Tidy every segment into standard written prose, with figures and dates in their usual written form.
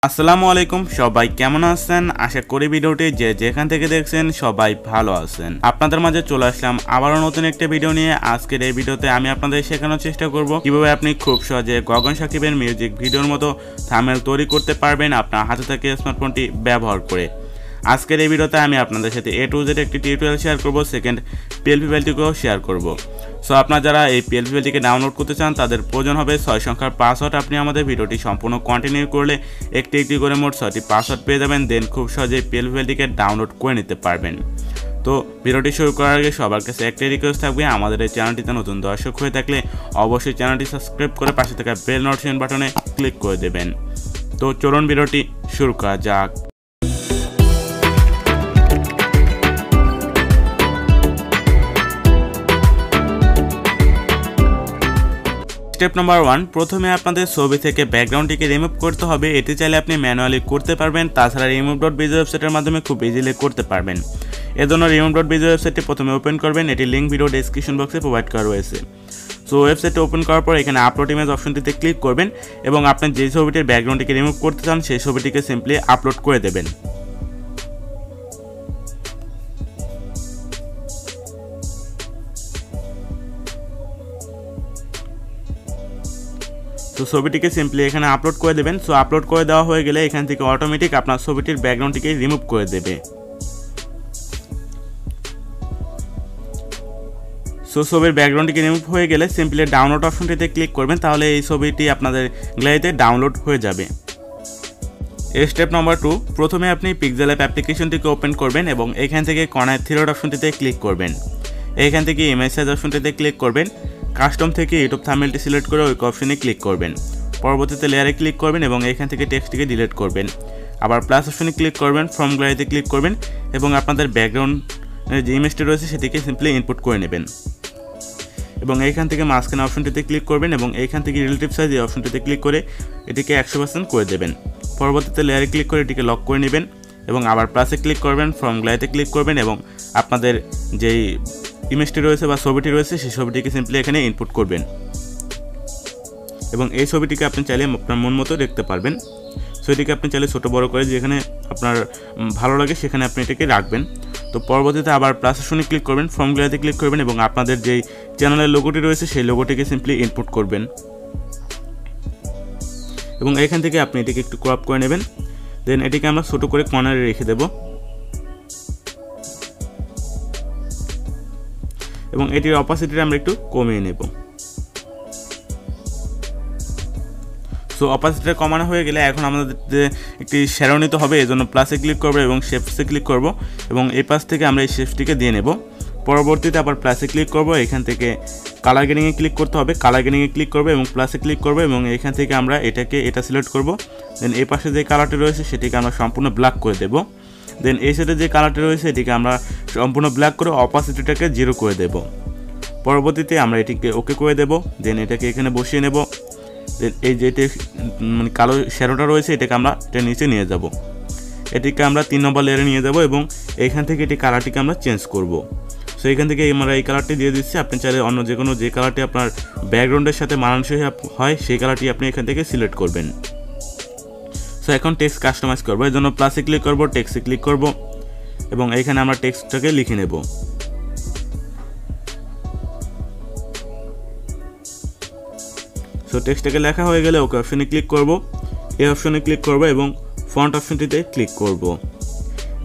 আসসালামু আলাইকুম সবাই কেমন আছেন আশা করি ভিডিওটি যে যেখান থেকে দেখছেন সবাই ভালো আছেন আপনাদের মাঝে চলে আসলাম আবারো নতুন একটা ভিডিও নিয়ে আজকের এই ভিডিওতে আমি আপনাদের শেখানোর চেষ্টা করব কিভাবে আপনি খুব সহজে গগন সাকিবের মিউজিক ভিডিওর মতো থাম্বনেল তৈরি করতে পারবেন আপনার হাতে থাকা স্মার্টফোনটি ব্যবহার করে আজকের এই ভিডিওতে আমি আপনাদের সাথে A to Z একটি টিউটোরিয়াল শেয়ার করব সেকেন্ড PLP ফাইলটিকেও শেয়ার করব সো আপনারা যারা এই PLP ফাইলটিকে ডাউনলোড করতে চান তাদের প্রয়োজন হবে 6 সংখ্যার পাসওয়ার্ড আপনি আমাদের ভিডিওটি সম্পূর্ণ কন্টিনিউ করলে একটি করে মোট 6টি পাসওয়ার্ড পেয়ে যাবেন দেন খুব সহজে PLP ফাইলটিকে ডাউনলোড করে নিতে পারবেন তো ভিডিওটি শুরু করার আগে সবার কাছে একটাই রিকোয়েস্ট থাকবে আমাদের এই চ্যানেলটিতে নতুন দর্শক হয়ে থাকলে অবশ্যই চ্যানেলটি সাবস্ক্রাইব করে পাশে থাকা বেল নোটিফিকেশন বাটনে ক্লিক করে দেবেন তো চলুন ভিডিওটি শুরু করা যাক স্টেপ নাম্বার 1 প্রথমে আপনাদের ছবি থেকে ব্যাকগ্রাউন্ডটিকে রিমুভ করতে হবে এটি চাইলে আপনি ম্যানুয়ালি করতে পারবেন তাছাড়া remove.bg ওয়েবসাইটের মাধ্যমে খুব ইজিলি করতে পারবেন এর জন্য remove.bg ওয়েবসাইটটি প্রথমে ওপেন করবেন এটি লিংক ভিডিও ডেসক্রিপশন বক্সে প্রোভাইড করা রয়েছে সো ওয়েবসাইটটি ওপেন করার পর এখানে আপলোড ইমেজ অপশনটিতে ক্লিক করবেন এবং আপনি যে ছবিটির ব্যাকগ্রাউন্ডটিকে রিমুভ করতে চান সেই ছবিটিকে সিম্পলি আপলোড করে দেবেন তো ছবিটিকে সিম্পলি এখানে আপলোড করে দেবেন সো আপলোড করে দেওয়া হয়ে গেলে এখান থেকে অটোমেটিক আপনার ছবিটির ব্যাকগ্রাউন্ডটিকে রিমুভ করে দেবে সো ছবির ব্যাকগ্রাউন্ডটিকে রিমুভ হয়ে গেলে সিম্পলি ডাউনলোড অপশনটিতে ক্লিক করবেন তাহলে এই ছবিটি আপনাদের গ্যালারিতে ডাউনলোড হয়ে যাবে স্টেপ নাম্বার 2 প্রথমে আপনি Pixellab অ্যাপ্লিকেশনটিকে ওপেন করবেন এবং এখান থেকে কর্নার থ্রি ডট অপশনটিতে ক্লিক করবেন এখান থেকে ইমেজ সাইজ অপশনটিতে ক্লিক করবেন কাস্টম থেকে ইউটিউব থাম্বনেলটি সিলেক্ট করে ওই অপশনে ক্লিক করবেন পরবর্তীতে লেয়ারে ক্লিক করবেন এবং এখান থেকে টেক্সটটিকে ডিলিট করবেন আবার প্লাস অপশনে ক্লিক করবেন ফ্রম গ্যালারিতে ক্লিক করবেন এবং আপনাদের ব্যাকগ্রাউন্ডের যে ইমেজটি রয়েছে সেটিকে সিম্পলি ইনপুট করে নেবেন এবং এইখান থেকে মাঝখানে অপশনটিতে ক্লিক করবেন এবং এইখান থেকে রিলেটিভ সাইজ এই অপশনটিতে ক্লিক করে এটিকে 100% করে দেবেন পরবর্তীতে লেয়ারে ক্লিক করে এটিকে লক করে নেবেন এবং আবার প্লাসে ক্লিক করবেন ফ্রম গ্যালারিতে ক্লিক করবেন এবং আপনাদের যেই ইমেজটি রয়েছে বা ছবিটি রয়েছে সেই ছবিটিকে সিম্পলি এখানে ইনপুট করবেন এবং এই ছবিটিকে আপনি চাইলে আপনার মন মতো দেখতে পারবেন সো এটিকে আপনি চাইলে ছোটো বড়ো করে যেখানে আপনার ভালো লাগে সেখানে আপনি এটাকে রাখবেন তো পরবর্তীতে আবার প্লাস অপশনে ক্লিক করবেন ফ্রম গ্যালারিতে ক্লিক করবেন এবং আপনাদের যেই চ্যানেলের লোগোটি রয়েছে সেই লোগোটিকে সিম্পলি ইনপুট করবেন এবং এখান থেকে আপনি এটিকে একটু ক্রপ করে নেবেন দেন এটিকে আমরা ছোটো করে কর্নারে রেখে দেব এবং এটির অপাসিটিটা আমরা একটু কমিয়ে নেব সো অপাসিটিটা কমানো হয়ে গেলে এখন আমাদের যে একটি শ্যাডো নিতে হবে এজন্য প্লাসে ক্লিক করব এবং শেপসে ক্লিক করব এবং এই পাশ থেকে আমরা এই শেপসটিকে দিয়ে নেব পরবর্তীতে আবার প্লাসে ক্লিক করব এখান থেকে কালার গ্রেডিংয়ে ক্লিক করতে হবে কালার গ্রেডিংয়ে ক্লিক করব এবং প্লাসে ক্লিক করব এবং এখান থেকে আমরা এটা সিলেক্ট করব দেন এই পাশে যে কালারটি রয়েছে সেটিকে আমরা সম্পূর্ণ ব্ল্যাক করে দেব দেন এই সাইডে যে কালারটি রয়েছে এটিকে আমরা সম্পূর্ণ ব্ল্যাক করে অপাসিটিটাকে 0 করে দেব পরবর্তীতে আমরা এটিকে ওকে করে দেব দেন এটাকে এখানে বসিয়ে নেব দেন এই যেটি মানে কালো শ্যাডোটা রয়েছে এটাকে আমরা এটা নিচে নিয়ে যাব এটিকে আমরা 3 নম্বর লেয়ারে নিয়ে যাব এবং এইখান থেকে এটি কালারটিকে আমরা চেঞ্জ করব সো এখান থেকে আমরা এই কালারটি দিয়ে দিচ্ছি আপনি চাইলে অন্য যে কোনো যে কালারটি আপনার ব্যাকগ্রাউন্ডের সাথে মানানসই হয় সেই কালারটি আপনি এখান থেকে সিলেক্ট করবেন সো এখন টেক্সট কাস্টমাইজ করব এর জন্য প্লাসে ক্লিক করব টেক্সটে ক্লিক করব এবং এইখানে আমরা টেক্সটটাকে লিখে নেব সো টেক্সটটাকে লেখা হয়ে গেলে ওকে অপশনে ক্লিক করব এই অপশনে ক্লিক করব এবং ফন্ট অপশনটিতে ক্লিক করব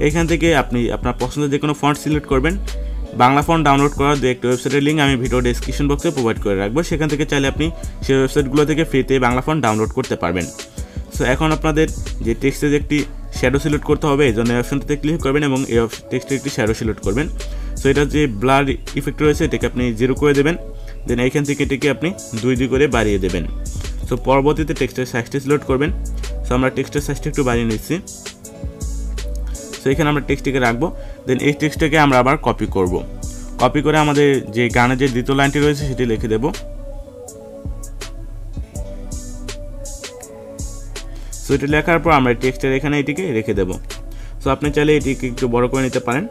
এইখান থেকে আপনি আপনার পছন্দের যে কোনো ফন্ট সিলেক্ট করবেন বাংলা ফন্ট ডাউনলোড করার দু একটা ওয়েবসাইটের লিঙ্ক আমি ভিডিও ডেসক্রিপশন বক্সে প্রোভাইড করে রাখবো সেখান থেকে চাইলে আপনি সেই ওয়েবসাইটগুলো থেকে ফ্রিতে বাংলা ফন্ট ডাউনলোড করতে পারবেন সো এখন আপনাদের যে টেক্সটের একটি শ্যাডো সিলেক্ট করতে হবে এই জন্য এই অপশনটিতে ক্লিক করবেন এবং এই টেক্সটের একটি শ্যাডো সিলেক্ট করবেন সো এটার যে ব্লার ইফেক্ট রয়েছে এটাকে আপনি 0 করে দেবেন দেন এইখান থেকে এটিকে আপনি 2 করে বাড়িয়ে দেবেন সো পরবর্তীতে টেক্সটের সাইজটি সিলেক্ট করবেন সো আমরা টেক্সটের সাইজটি একটু বাড়িয়ে নিচ্ছি সো এখানে আমরা টেক্সটটিকে রাখবো দেন এই টেক্সটটাকে আমরা আবার কপি করব কপি করে আমাদের যে গানের যে দ্বিতীয় লাইনটি রয়েছে সেটি লিখে দেব সো এটি লেখার পর আমরা টেক্সটের এখানে এটিকে রেখে দেব সো আপনি চাইলে এটিকে একটু বড় করে নিতে পারেন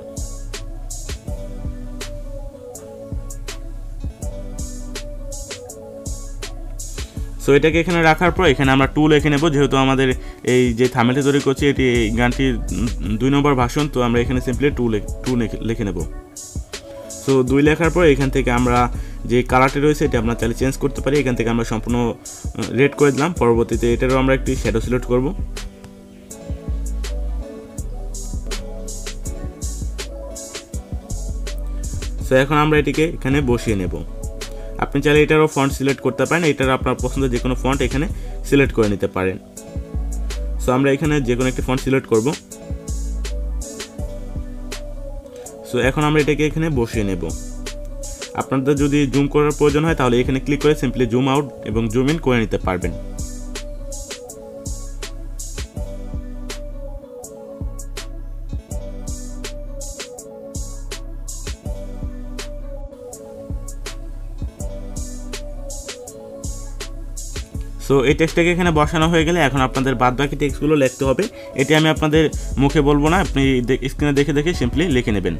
সো এটাকে এখানে রাখার পর এখানে আমরা 2 লিখে নেব, যেহেতু আমাদের এই যে থাম্বনেলটি তৈরি করছি এটি এই গানটির 2 নম্বর ভার্সন, তো আমরা এখানে সিম্পলি 2 লিখে নেব। সো 2 লেখার পর এখান থেকে আমরা যে কালারটি রয়েছে এটা আমরা চাইলে চেঞ্জ করতে পারি। এখান থেকে আমরা সম্পূর্ণ রেড করে দিলাম। পরবর্তীতে এটারও আমরা একটি শ্যাডো সিলেক্ট করব। সো এখন আমরা এটিকে এখানে বসিয়ে নেব। আপনি চাইলে এটারও ফন্ট সিলেক্ট করতে পারেন, এটার আপনার পছন্দের যে কোনো ফন্ট এখানে সিলেক্ট করে নিতে পারেন। সো আমরা এখানে যে কোনো একটি ফন্ট সিলেক্ট করব। সো এখন আমরা এটাকে এখানে বসিয়ে নেব। আপনাদের যদি জুম করার প্রয়োজন হয় তাহলে এখানে ক্লিক করে সিম্পলি জুম আউট এবং জুম ইন করে নিতে পারবেন। সো এই টেক্সটটাকে এখানে বসানো হয়ে গেলে এখন আপনাদের বাদবাকি টেক্সটগুলো লিখতে হবে। এটি আমি আপনাদের মুখে বলবো না, আপনি স্ক্রিনে দেখে দেখে সিম্পলি লিখে নেবেন।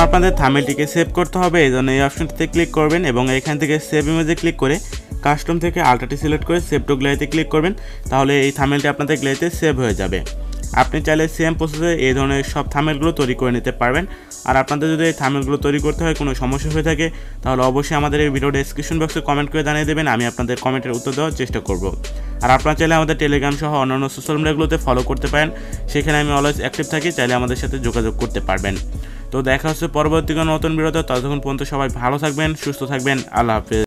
আপনাদের থাম্বনেলটিকে সেভ করতে হবে, এজন্য এই অপশনটিতে ক্লিক করবেন এবং এখান থেকে সেভ ইমেজে ক্লিক করে কাস্টম থেকে আলট্রাটি সিলেক্ট করে সেভ টু গ্যালারিতে ক্লিক করবেন। তাহলে এই থাম্বনেলটি আপনাদের গ্যালারিতে সেভ হয়ে যাবে। আপনি চাইলে সেম প্রসেসে এই ধরনের সব থাম্বনেলগুলো তৈরি করে নিতে পারবেন। আর আপনাদের যদি এই থাম্বনেলগুলো তৈরি করতে হয় কোনো সমস্যা হয়ে থাকে তাহলে অবশ্যই আমাদের এই ভিডিও ডেসক্রিপশন বক্সে কমেন্ট করে জানিয়ে দেবেন, আমি আপনাদের কমেন্টের উত্তর দেওয়ার চেষ্টা করব। আর আপনারা চাইলে আমাদের টেলিগ্রাম সহ অন্যান্য সোশ্যাল মিডিয়াগুলোতে ফলো করতে পারেন, সেখানে আমি অলওয়েজ অ্যাক্টিভ থাকি, চাইলে আমাদের সাথে যোগাযোগ করতে পারবেন। তো দেখা হচ্ছে পরবর্তী কোনো নতুন ভিডিওতে, ততক্ষণ পর্যন্ত সবাই ভালো থাকবেন, সুস্থ থাকবেন, আল্লাহ হাফেজ।